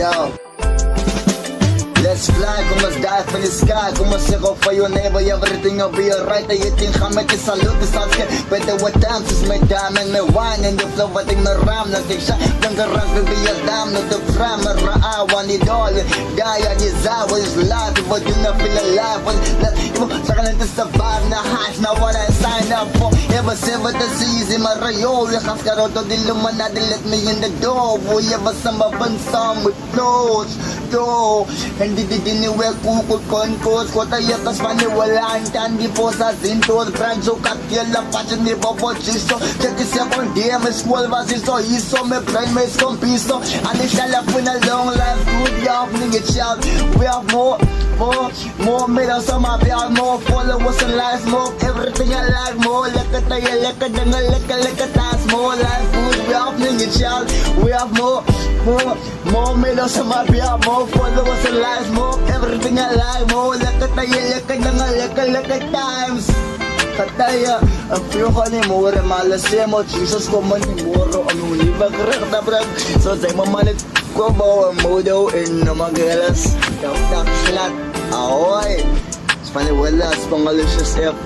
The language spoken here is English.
Yo, let's fly, kung mas dive in the sky, kung mas ako for you, never everything will be alright. I think I'm at the salute, the sun's get better with time, since my diamond, my wine, and the flow, I think my ram, not take shot, don't go run, be a damn, not the prime, I want it all, die, I desire, is life, but you not feel alive, but sa kanan to survive, na hash, na what I signed up for, ever seven the season, my rayo, yakas karoto, di lumanadi, let me in the door, boy, ever some bansam with clothes, yo, hindi diniwe kukul konkos ko tayo tas paniwalaan tandi po sa zintos brancho katil la passion ni bobo chisto check it out on DM school vasiso iso me brain me scompiso and inshallah for a long life good y'all bring it shout we have more middle some of y'all more followers and life more everything I like more like a tayo like a task more life good we have bring it shout we have more middle some of y'all more followers and life more everything I like more like a times kataya ang piyo ka ni more malasemo Jesus ko man ni moro ang ulibag na brag so say mamalit ko ba mo daw in na magalas tak slat ahoy Spanish wala Spanglish chef